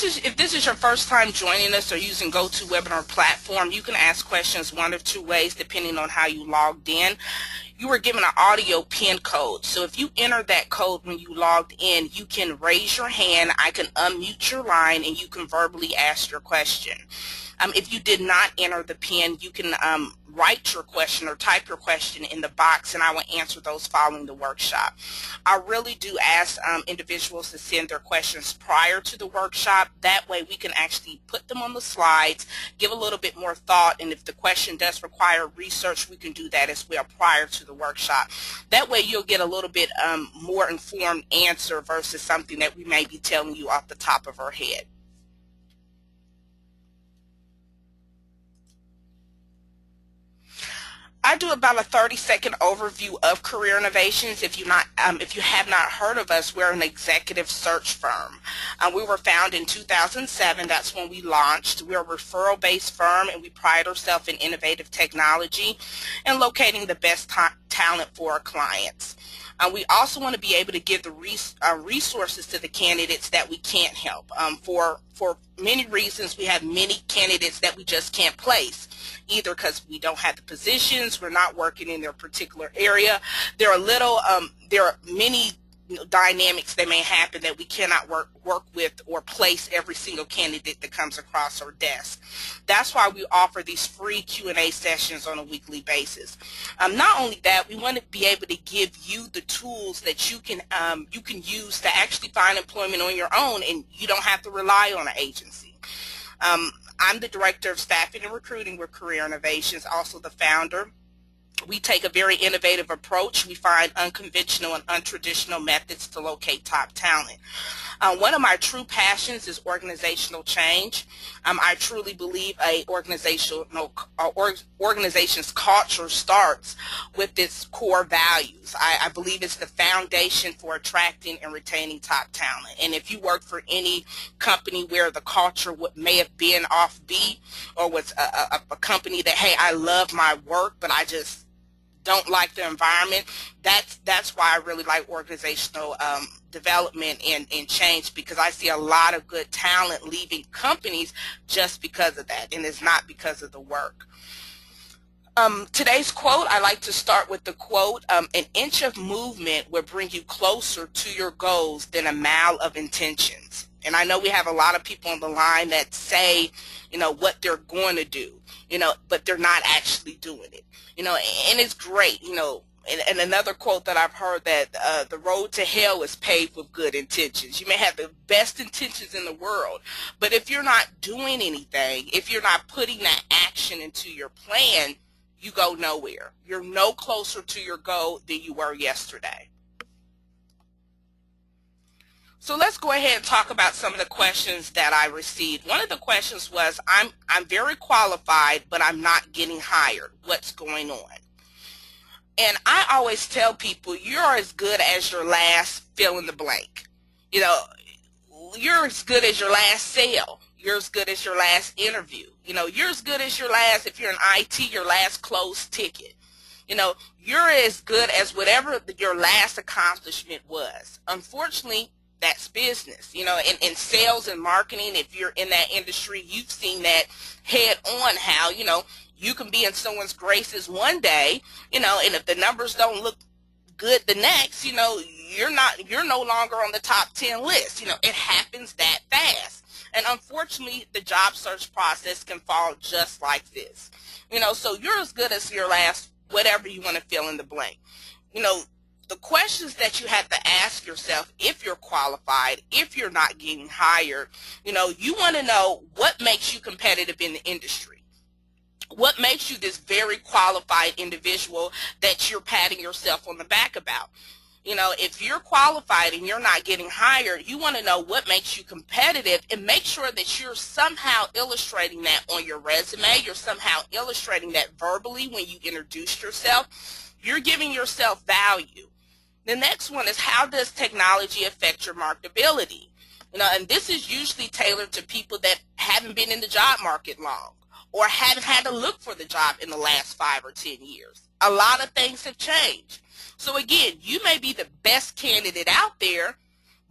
if this is your first time joining us or using GoToWebinar platform, you can ask questions one of two ways depending on how you logged in. You were given an audio PIN code. So if you enter that code when you logged in, you can raise your hand, I can unmute your line, and you can verbally ask your question. If you did not enter the PIN, you can write your question or type your question in the box, and I will answer those following the workshop. I really do ask individuals to send their questions prior to the workshop. That way we can actually put them on the slides, give a little bit more thought, and if the question does require research, we can do that as well prior to the workshop. That way you'll get a little bit more informed answer versus something that we may be telling you off the top of our head. I do about a 30-second overview of Career Innovations. If you have not heard of us, we're an executive search firm. We were founded in 2007. That's when we launched. We're a referral-based firm, and we pride ourselves in innovative technology and locating the best talent for our clients. We also want to be able to give the resources to the candidates that we can't help. For many reasons, we have many candidates that we just can't place, either because we don't have the positions, we're not working in their particular area. There are many dynamics that may happen that we cannot work with or place every single candidate that comes across our desk. That's why we offer these free Q&A sessions on a weekly basis. Not only that, we want to be able to give you the tools that you can use to actually find employment on your own, and you don't have to rely on an agency. I'm the Director of Staffing and Recruiting with Career Innovations, also the founder. We take a very innovative approach. We find unconventional and untraditional methods to locate top talent. One of my true passions is organizational change. I truly believe organization's culture starts with its core values. I believe it's the foundation for attracting and retaining top talent. And if you work for any company where the culture may have been offbeat, or was a company that, hey, I love my work, but I just don't like the environment, that's why I really like organizational development and change, because I see a lot of good talent leaving companies just because of that, and it's not because of the work. Today's quote, I like to start with the quote, an inch of movement will bring you closer to your goals than a mile of intentions. And I know we have a lot of people on the line that say, what they're going to do, but they're not actually doing it, and it's great, and another quote that I've heard, that the road to hell is paved with good intentions. You may have the best intentions in the world, but if you're not doing anything, if you're not putting that action into your plan, you go nowhere. You're no closer to your goal than you were yesterday. So let's go ahead and talk about some of the questions that I received. One of the questions was, I'm very qualified, but I'm not getting hired. What's going on? And I always tell people, you're as good as your last fill in the blank. You're as good as your last sale. You're as good as your last interview. You're as good as your last, if you're in IT, your last closed ticket. You're as good as whatever your last accomplishment was. Unfortunately, that's business. In sales and marketing, if you're in that industry, you've seen that head on, how, you can be in someone's graces one day, and if the numbers don't look good the next, you're no longer on the top 10 list. It happens that fast. And unfortunately, the job search process can fall just like this. So you're as good as your last, whatever you want to fill in the blank. The questions that you have to ask yourself, if you're qualified, if you're not getting hired, you want to know what makes you competitive in the industry. What makes you this very qualified individual that you're patting yourself on the back about? If you're qualified and you're not getting hired, you want to know what makes you competitive, and make sure that you're somehow illustrating that on your resume. You're somehow illustrating that verbally when you introduce yourself. You're giving yourself value. The next one is, how does technology affect your marketability? And this is usually tailored to people that haven't been in the job market long, or haven't had to look for the job in the last 5 or 10 years. A lot of things have changed. So again, you may be the best candidate out there,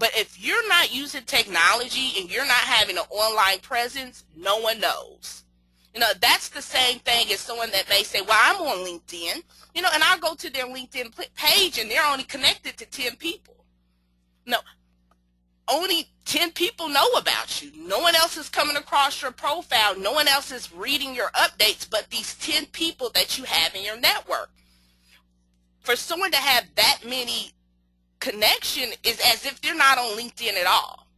But if you're not using technology and you're not having an online presence, no one knows. That's the same thing as someone that may say, well, I'm on LinkedIn, and I'll go to their LinkedIn page and they're only connected to 10 people. No, only 10 people know about you. No one else is coming across your profile. No one else is reading your updates but these 10 people that you have in your network. For someone to have that many connection is as if they're not on LinkedIn at all.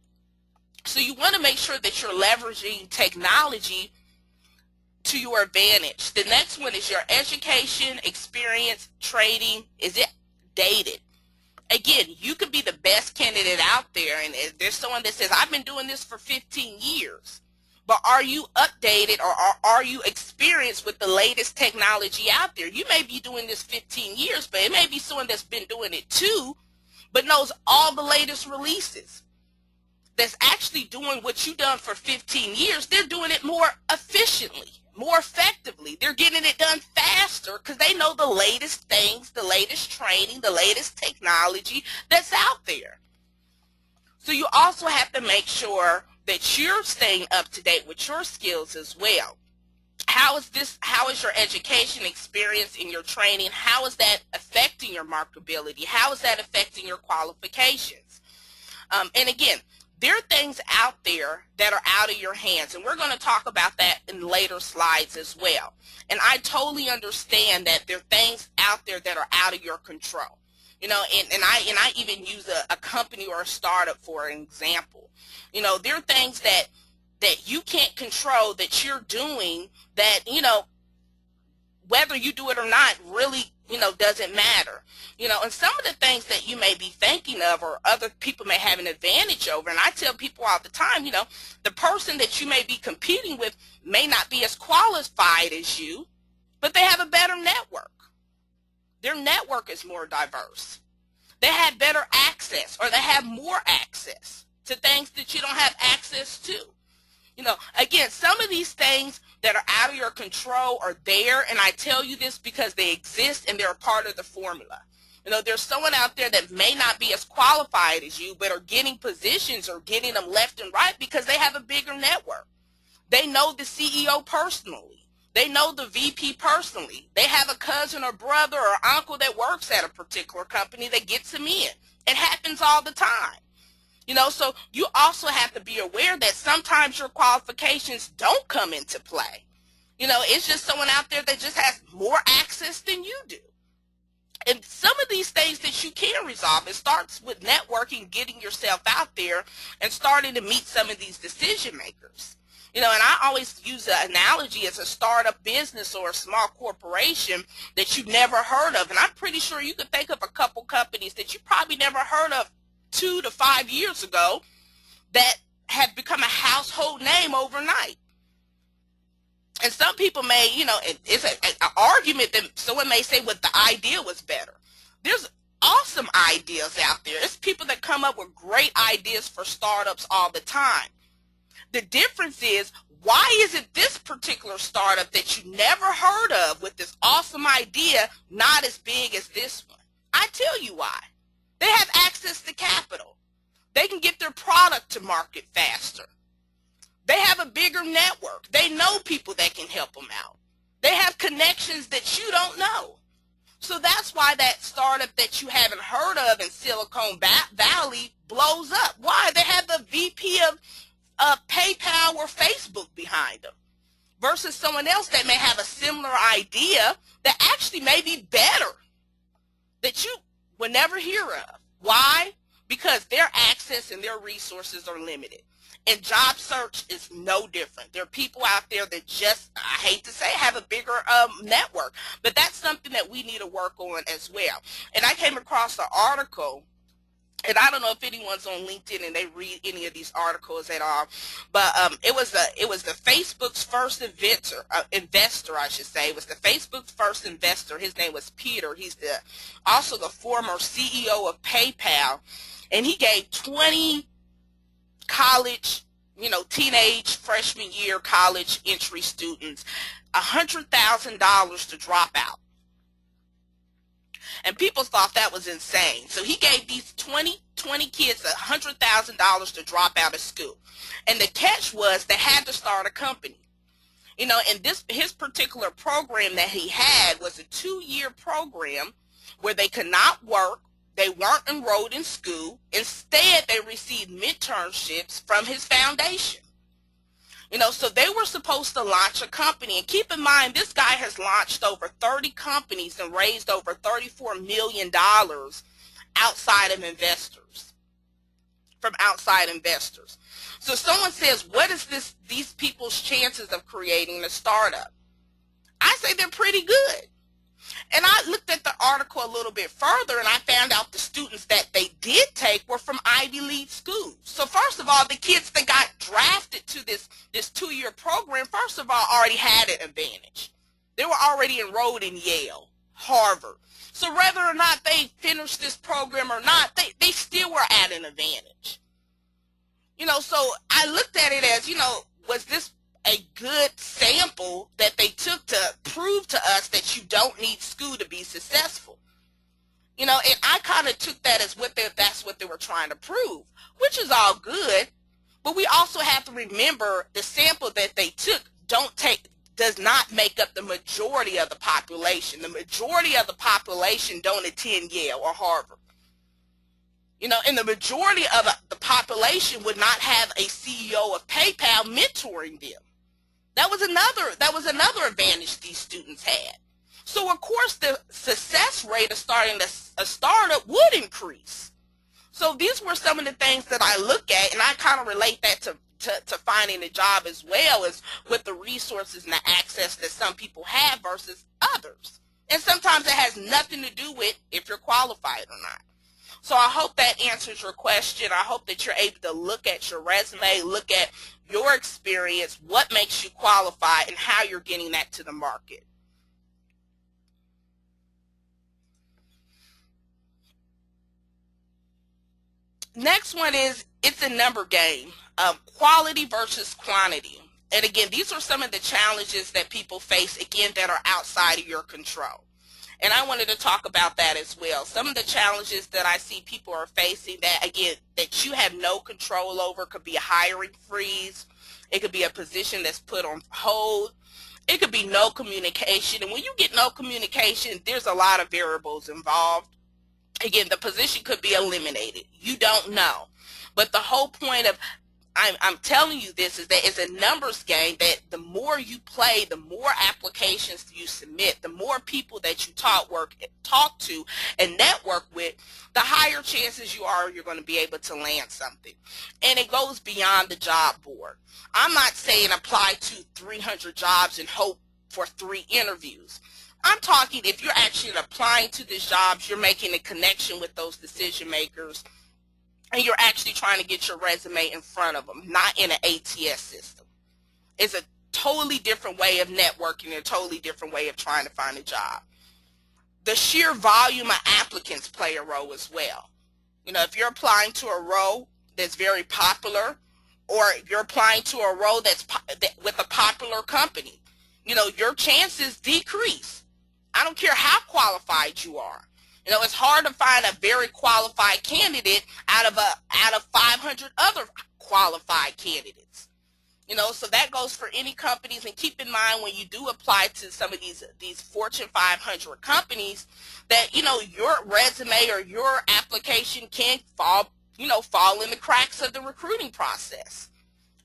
So you want to make sure that you're leveraging technology to your advantage. The next one is your education, experience, training. Is it dated? Again, you could be the best candidate out there, and if there's someone that says, I've been doing this for 15 years, but are you updated or are you experienced with the latest technology out there? You may be doing this 15 years, but it may be someone that's been doing it too, but knows all the latest releases, that's actually doing what you've done for 15 years. They're doing it more efficiently, more effectively. They're getting it done faster because they know the latest things, the latest training, the latest technology that's out there. So you also have to make sure that you're staying up to date with your skills as well. How is your education experience in your training? How is that affecting your marketability? How is that affecting your qualifications? And again, there are things out there that are out of your hands, and we're going to talk about that in later slides as well. And I totally understand that there are things out there that are out of your control. And I even use a company or a startup for an example. There are things that you can't control that you're doing that, whether you do it or not really, doesn't matter. And some of the things that you may be thinking of or other people may have an advantage over, and I tell people all the time, the person that you may be competing with may not be as qualified as you, but they have a better network. Their network is more diverse. They have better access, or they have more access to things that you don't have access to. Again, some of these things that are out of your control are there, and I tell you this because they exist and they're a part of the formula. There's someone out there that may not be as qualified as you, but are getting positions or getting them left and right because they have a bigger network. They know the CEO personally. They know the VP personally. They have a cousin or brother or uncle that works at a particular company that gets them in. It happens all the time. So you also have to be aware that sometimes your qualifications don't come into play. It's just someone out there that just has more access than you do. And some of these things that you can resolve, it starts with networking, getting yourself out there, and starting to meet some of these decision makers. And I always use an analogy as a startup business or a small corporation that you've never heard of. And I'm pretty sure you could think of a couple companies that you probably never heard of 2 to 5 years ago that have become a household name overnight. And some people may, it's an argument that someone may say, well, the idea was better. There's awesome ideas out there. It's people that come up with great ideas for startups all the time. The difference is, why isn't this particular startup that you never heard of with this awesome idea not as big as this one? I tell you why. They have access to capital. They can get their product to market faster. They have a bigger network. They know people that can help them out. They have connections that you don't know. So that's why that startup that you haven't heard of in Silicon Valley blows up. Why? They have the VP of PayPal or Facebook behind them versus someone else that may have a similar idea that actually may be better that you will never hear of. Why? Because their access and their resources are limited. And job search is no different. There are people out there that just, I hate to say, have a bigger network. But that's something that we need to work on as well. And I came across an article, and I don't know if anyone's on LinkedIn and they read any of these articles at all, but it was the Facebook's first investor, I should say. It was the Facebook's first investor. His name was Peter. He's also the former CEO of PayPal, and he gave 20 college, teenage freshman year college entry students $100,000 to drop out. And people thought that was insane. So he gave these 20 kids $100,000 to drop out of school. And the catch was they had to start a company. And his particular program that he had was a 2-year program where they could not work. They weren't enrolled in school. Instead, they received internships from his foundation. So they were supposed to launch a company. And keep in mind, this guy has launched over 30 companies and raised over $34 million outside of investors, from outside investors. So someone says, what is these people's chances of creating a startup? I say they're pretty good. And I looked at the article a little bit further, and I found out the students that they did take were from Ivy League schools. So first of all, the kids that got drafted to this 2-year program, first of all, already had an advantage. They were already enrolled in Yale, Harvard. So whether or not they finished this program or not, they still were at an advantage. So I looked at it as, was this a good sample that they took to prove to us that you don't need school to be successful? And I kind of took that as that's what they were trying to prove, which is all good. But we also have to remember the sample that they took does not make up the majority of the population. The majority of the population don't attend Yale or Harvard. And the majority of the population would not have a CEO of PayPal mentoring them. That was another advantage these students had. So of course the success rate of starting a startup would increase. So these were some of the things that I look at, and I kind of relate that to finding a job as well, as with the resources and the access that some people have versus others. And sometimes it has nothing to do with if you're qualified or not. So I hope that answers your question. I hope that you're able to look at your resume, look at your experience, what makes you qualified, and how you're getting that to the market. Next one is, it's a number game, quality versus quantity. And again, these are some of the challenges that people face, again, that are outside of your control. And I wanted to talk about that as well. Some of the challenges that I see people are facing that, again, that you have no control over could be a hiring freeze. It could be a position that's put on hold. It could be no communication. And when you get no communication, there's a lot of variables involved. Again, the position could be eliminated. You don't know. But the whole point of I'm telling you this is that it's a numbers game, that the more you play, the more applications you submit, the more people that you talk to and network with, the higher chances you're going to be able to land something. And it goes beyond the job board. I'm not saying apply to 300 jobs and hope for 3 interviews. I'm talking if you're actually applying to these jobs, you're making a connection with those decision makers, and you're actually trying to get your resume in front of them, not in an ATS system. It's a totally different way of networking, a totally different way of trying to find a job. The sheer volume of applicants play a role as well. If you're applying to a role that's very popular, or you're applying to a role that's with a popular company, your chances decrease. I don't care how qualified you are. It's hard to find a very qualified candidate out of 500 other qualified candidates. So that goes for any companies. And keep in mind, when you do apply to some of these Fortune 500 companies, that your resume or your application can fall in the cracks of the recruiting process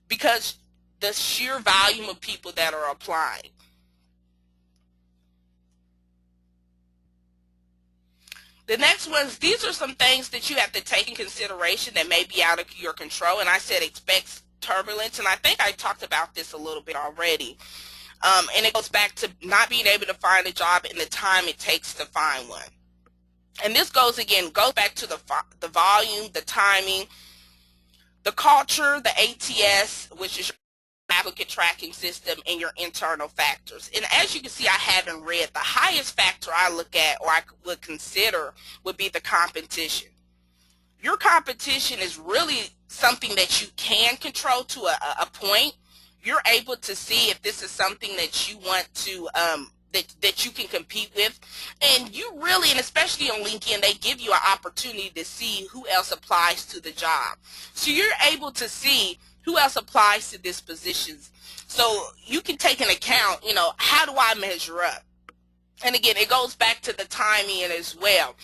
because the sheer volume of people that are applying. The next ones, these are some things that you have to take in consideration that may be out of your control. And I said expect turbulence, and I think I talked about this a little bit already. And it goes back to not being able to find a job in the time it takes to find one. And this goes back to the volume, the timing, the culture, the ATS, which is your applicant tracking system, and your internal factors. And as you can see, I haven't read. The highest factor I look at, or I would consider, would be the competition. Your competition is really something that you can control to a point. You're able to see if this is something that you want to that you can compete with. And you really, and especially on LinkedIn, they give you an opportunity to see who else applies to the job. So you're able to see who else applies to this position. So you can take into account, how do I measure up? And again, it goes back to the timing as well.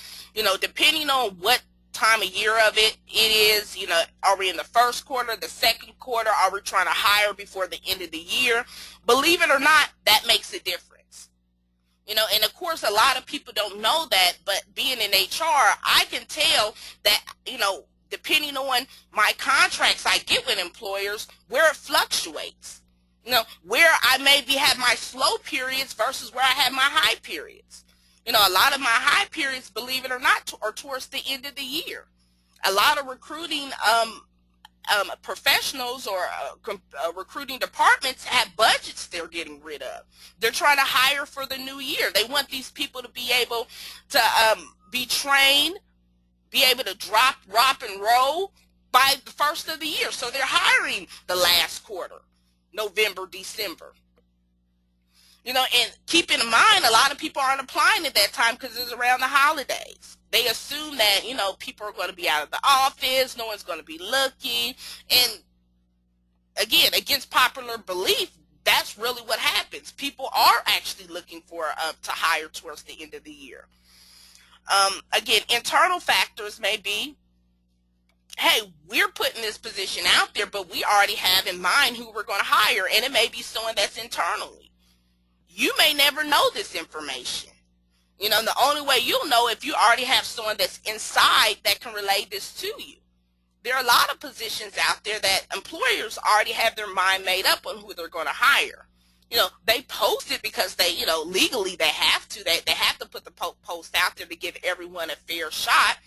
Depending on what time of year of it is, are we in the first quarter, the second quarter, are we trying to hire before the end of the year? Believe it or not, that makes a difference. And of course, a lot of people don't know that, but being in HR, I can tell that, depending on my contracts I get with employers, where it fluctuates. Where I maybe have my slow periods versus where I have my high periods. A lot of my high periods, believe it or not, are towards the end of the year. A lot of recruiting professionals or recruiting departments have budgets they're getting rid of. They're trying to hire for the new year. They want these people to be able to be trained, be able to drop, and roll by the first of the year. So they're hiring the last quarter, November, December. And keep in mind, a lot of people aren't applying at that time because it's around the holidays. They assume that, people are going to be out of the office, no one's going to be looking. And again, against popular belief, that's really what happens. People are actually looking for to hire towards the end of the year. Again, internal factors may be, hey, we're putting this position out there, but we already have in mind who we're going to hire, and it may be someone that's internally. You may never know this information. The only way you'll know if you already have someone that's inside that can relay this to you. There are a lot of positions out there that employers already have their mind made up on who they're going to hire. They post it because they, legally they have to. They have to put the post out there to give everyone a fair shot.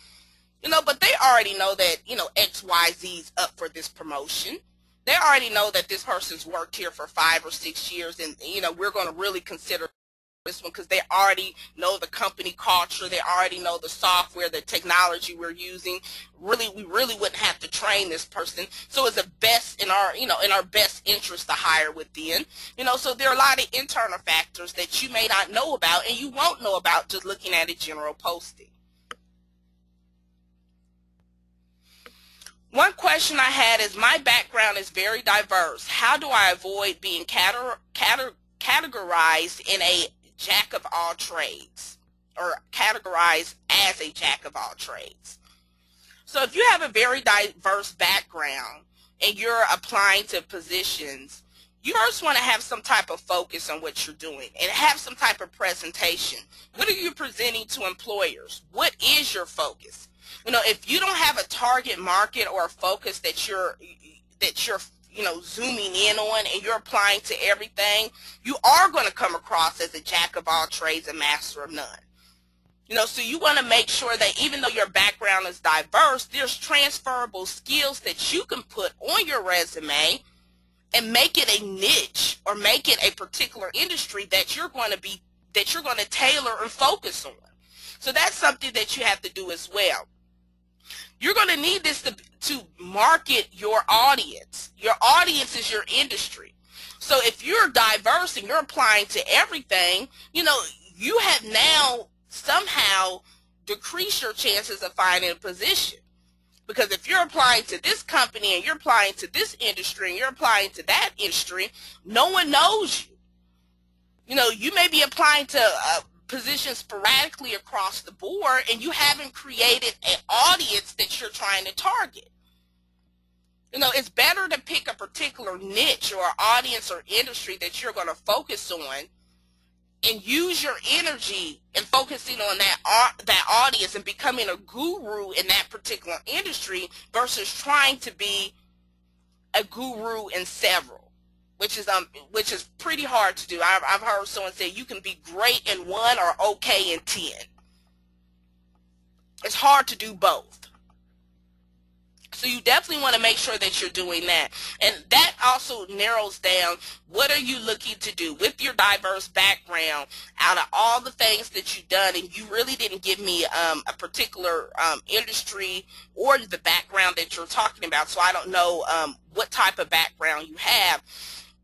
But they already know that, XYZ's up for this promotion. They already know that this person's worked here for 5 or 6 years, and, we're going to really consider this one because they already know the company culture. They already know the software, the technology we're using. We really wouldn't have to train this person. So it's the best in our best interest to hire within. So there are a lot of internal factors that you may not know about, and you won't know about just looking at a general posting. One question I had is, my background is very diverse. How do I avoid being categorized in a jack of all trades, or categorized as a jack of all trades? So if you have a very diverse background and you're applying to positions, you first want to have some type of focus on what you're doing and have some type of presentation. What are you presenting to employers? What is your focus? If you don't have a target market or a focus that you're zooming in on, and you're applying to everything, you are going to come across as a jack of all trades, a master of none. So you want to make sure that even though your background is diverse, there's transferable skills that you can put on your resume and make it a niche, or make it a particular industry that you're going to tailor and focus on. So that's something that you have to do as well. You're going to need this to market your audience. Your audience is your industry. So if you're diverse and you're applying to everything, you have now somehow decreased your chances of finding a position. Because if you're applying to this company and you're applying to this industry and you're applying to that industry, no one knows you. You may be applying to positions sporadically across the board, and you haven't created an audience that you're trying to target. It's better to pick a particular niche or audience or industry that you're going to focus on, and use your energy in focusing on that audience and becoming a guru in that particular industry, versus trying to be a guru in several. Which is pretty hard to do. I've heard someone say you can be great in one or okay in 10. It's hard to do both. So you definitely want to make sure that you're doing that. And that also narrows down, what are you looking to do with your diverse background? Out of all the things that you've done, and you really didn't give me a particular industry or the background that you're talking about, so I don't know what type of background you have.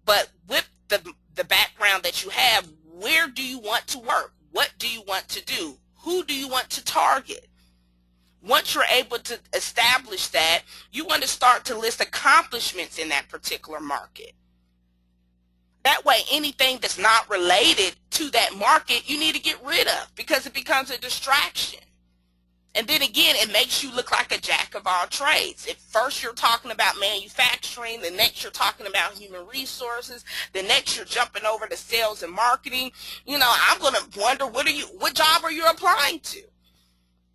But with the background that you have, where do you want to work? What do you want to do? Who do you want to target? Once you're able to establish that, you want to start to list accomplishments in that particular market. That way, anything that's not related to that market, you need to get rid of because it becomes a distraction. And then again, it makes you look like a jack of all trades. At first you're talking about manufacturing, the next you're talking about human resources, the next you're jumping over to sales and marketing. You know, I'm going to wonder, what job are you applying to?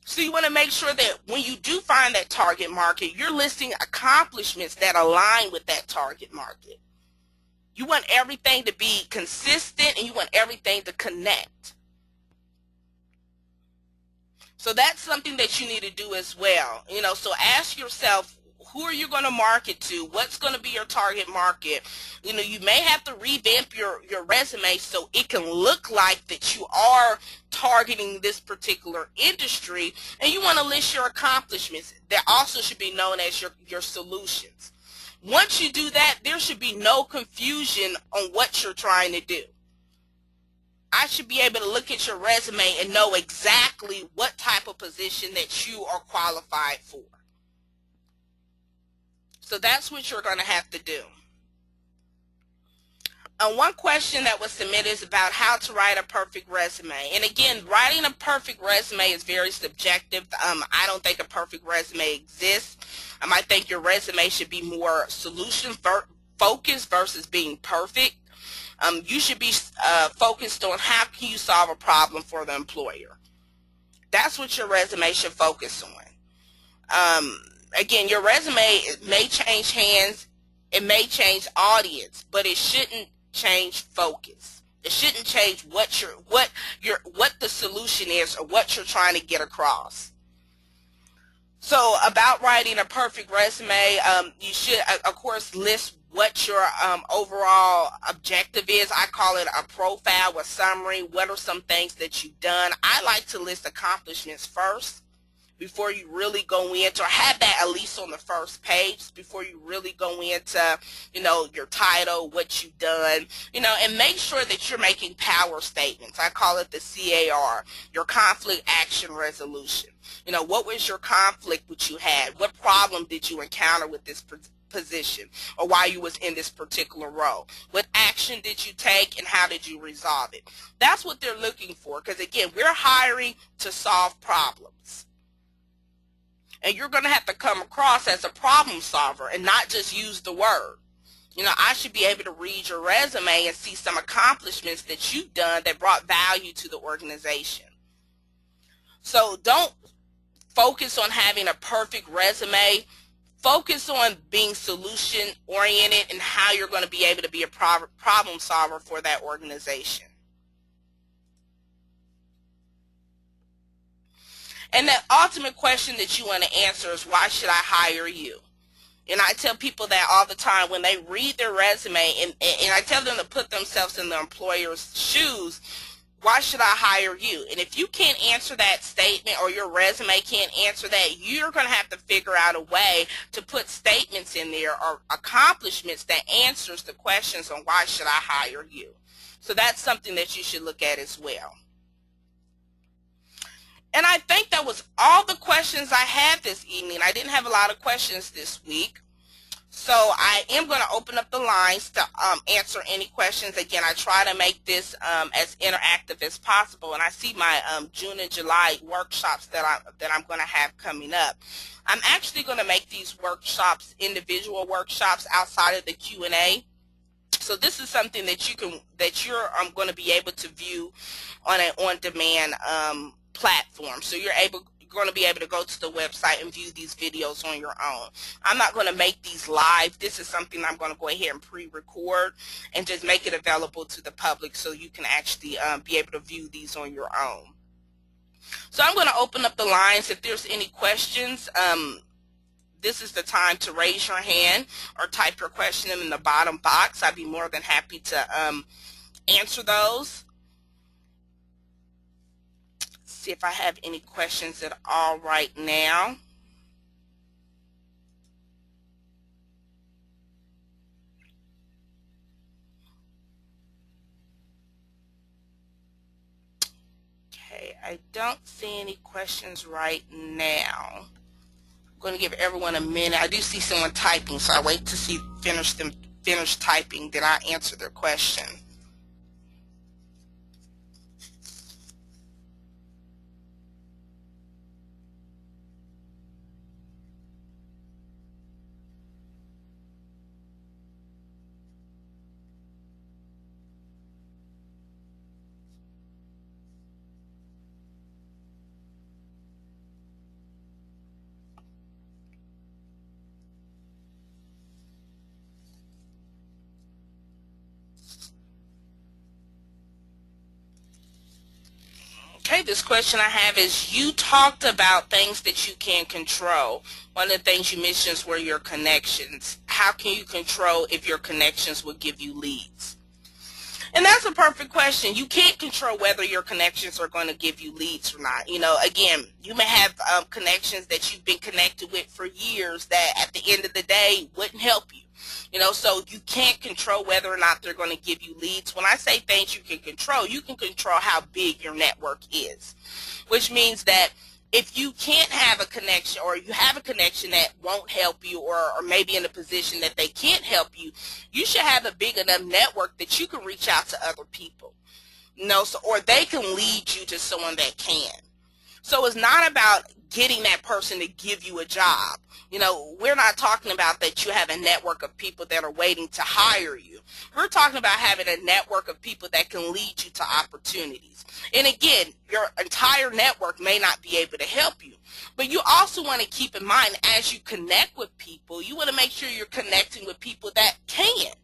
So you want to make sure that when you do find that target market, you're listing accomplishments that align with that target market. You want everything to be consistent and you want everything to connect. So that's something that you need to do as well. You know, so ask yourself, who are you going to market to? What's going to be your target market? You know, you may have to revamp your resume so it can look like that you are targeting this particular industry, and you want to list your accomplishments. That also should be known as your solutions. Once you do that, there should be no confusion on what you're trying to do. I should be able to look at your resume and know exactly what type of position that you are qualified for. So that's what you're going to have to do. One question that was submitted is about how to write a perfect resume. And again, writing a perfect resume is very subjective. I don't think a perfect resume exists. I think your resume should be more solution focused versus being perfect. You should be focused on how can you solve a problem for the employer. That's what your resume should focus on. Again, your resume may change hands, it may change audience, but it shouldn't change focus. It shouldn't change what the solution is or what you're trying to get across. So about writing a perfect resume, you should, of course, list what your overall objective is. I call it a profile, a summary. What are some things that you've done? I like to list accomplishments first before you really go into, or have that at least on the first page before you really go into, you know, your title, what you've done, you know, and make sure that you're making power statements. I call it the CAR, your conflict action resolution. You know, what was your conflict which you had? What problem did you encounter with this position or while you was in this particular role? What action did you take and how did you resolve it? That's what they're looking for, because again, we're hiring to solve problems. And you're going to have to come across as a problem solver and not just use the word. You know, I should be able to read your resume and see some accomplishments that you've done that brought value to the organization. So don't focus on having a perfect resume. Focus on being solution oriented and how you're going to be able to be a problem solver for that organization. And the ultimate question that you want to answer is, why should I hire you? And I tell people that all the time when they read their resume, and I tell them to put themselves in the employer's shoes. Why should I hire you? And if you can't answer that statement, or your resume can't answer that, you're going to have to figure out a way to put statements in there or accomplishments that answers the questions on why should I hire you. So that's something that you should look at as well. And I think that was all the questions I had this evening. I didn't have a lot of questions this week. So I am going to open up the lines to answer any questions. Again, I try to make this as interactive as possible. And I see my June and July workshops that I'm going to have coming up. I'm actually going to make these workshops individual workshops outside of the Q&A. So this is something that you're going to be able to view on an on-demand platform. So you're going to be able to go to the website and view these videos on your own. I'm not going to make these live. This is something I'm going to go ahead and pre-record and just make it available to the public so you can actually be able to view these on your own. So I'm going to open up the lines. If there's any questions, this is the time to raise your hand or type your question in the bottom box. I'd be more than happy to answer those. See if I have any questions at all right now. I don't see any questions right now. I'm going to give everyone a minute. I do see someone typing, so I wait to see finish typing. Then I answer their question. Okay, this question I have is, you talked about things that you can control. One of the things you mentioned were your connections. How can you control if your connections will give you leads? And that's a perfect question. You can't control whether your connections are going to give you leads or not. Again, you may have connections that you've been connected with for years that at the end of the day wouldn't help you. So you can't control whether or not they're going to give you leads. When I say things you can control how big your network is, which means that if you can't have a connection, or you have a connection that won't help you, or maybe in a position that they can't help you, you should have a big enough network that you can reach out to other people, or they can lead you to someone that can. So it's not about getting that person to give you a job. We're not talking about that you have a network of people that are waiting to hire you. We're talking about having a network of people that can lead you to opportunities. And again, your entire network may not be able to help you, but you also want to keep in mind, as you connect with people, you want to make sure you're connecting with people that can.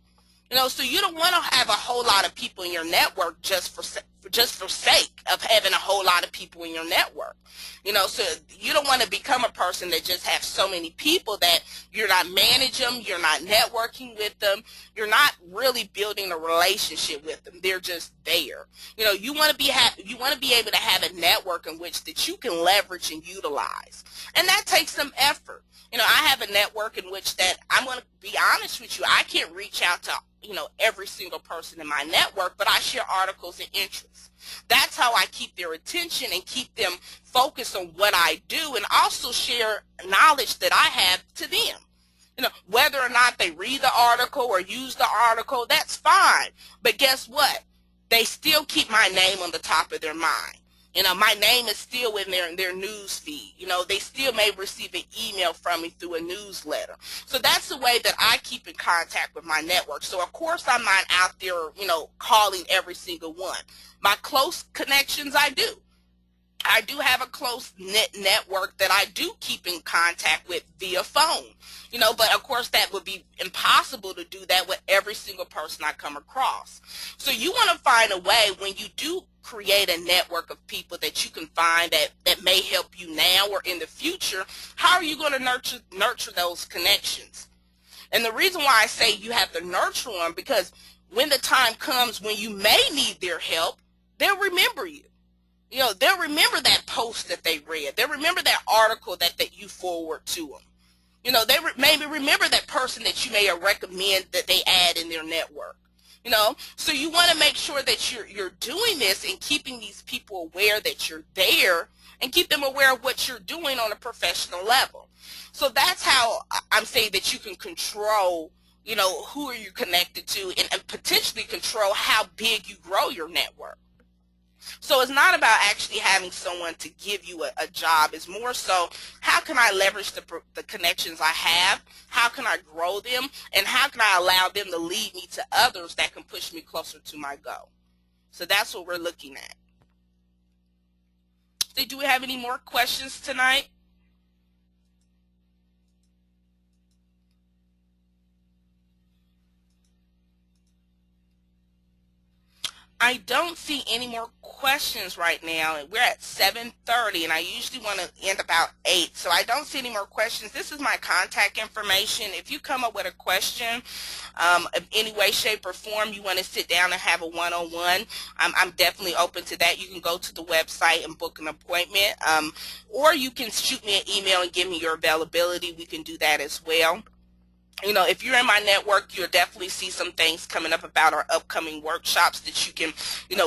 So you don't want to have a whole lot of people in your network just for sake of having a whole lot of people in your network. So you don't want to become a person that just have so many people that you're not managing them, you're not networking with them, you're not really building a relationship with them. They're just there. You want to be able to have a network in which that you can leverage and utilize, and that takes some effort. I have a network in which that, I'm going to be honest with you, I can't reach out to every single person in my network, but I share articles and interests. That's how I keep their attention and keep them focused on what I do, and also share knowledge that I have to them. Whether or not they read the article or use the article, that's fine. But guess what? They still keep my name on the top of their mind. My name is still in their news feed. They still may receive an email from me through a newsletter. So that's the way that I keep in contact with my network. So of course I'm not out there, calling every single one. My close connections, I do. I do have a close knit network that I do keep in contact with via phone, but of course that would be impossible to do that with every single person I come across. So you want to find a way, when you do create a network of people that you can find that may help you now or in the future, how are you going to nurture those connections? And the reason why I say you have to nurture them, because when the time comes when you may need their help, they'll remember you. They'll remember that post that they read. They'll remember that article that you forward to them. They maybe remember that person that you may recommend that they add in their network. So you want to make sure that you're doing this and keeping these people aware that you're there, and keep them aware of what you're doing on a professional level. So that's how I'm saying that you can control, who are you connected to, and potentially control how big you grow your network. So it's not about actually having someone to give you a job. It's more so, how can I leverage the connections I have? How can I grow them? And how can I allow them to lead me to others that can push me closer to my goal? So that's what we're looking at. So do we have any more questions tonight? I don't see any more questions right now. We're at 7:30, and I usually want to end about 8, so I don't see any more questions. This is my contact information. If you come up with a question of any way, shape, or form, you want to sit down and have a one-on-one, I'm definitely open to that. You can go to the website and book an appointment, or you can shoot me an email and give me your availability. We can do that as well. If you're in my network, you'll definitely see some things coming up about our upcoming workshops that you can,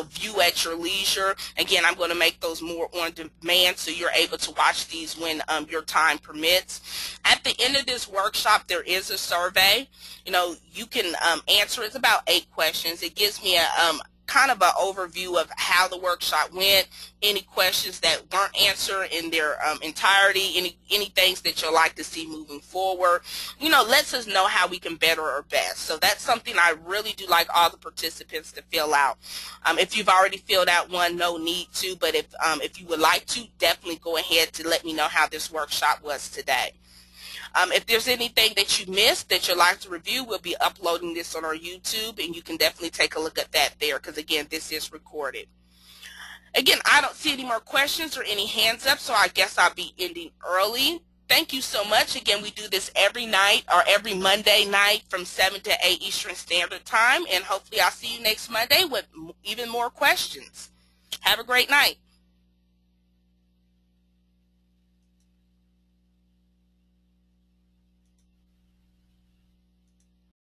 view at your leisure. Again, I'm going to make those more on demand so you're able to watch these when your time permits. At the end of this workshop, there is a survey. You can answer. It's about 8 questions. It gives me a kind of an overview of how the workshop went, any questions that weren't answered in their entirety, any things that you'd like to see moving forward. Lets us know how we can better our best. So that's something I really do like all the participants to fill out. If you've already filled out one, no need to, but if you would like to, definitely go ahead to let me know how this workshop was today. If there's anything that you missed that you'd like to review, we'll be uploading this on our YouTube, and you can definitely take a look at that there because, again, this is recorded. Again, I don't see any more questions or any hands up, so I guess I'll be ending early. Thank you so much. Again, we do this every night or every Monday night from 7 to 8 Eastern Standard Time, and hopefully I'll see you next Monday with even more questions. Have a great night.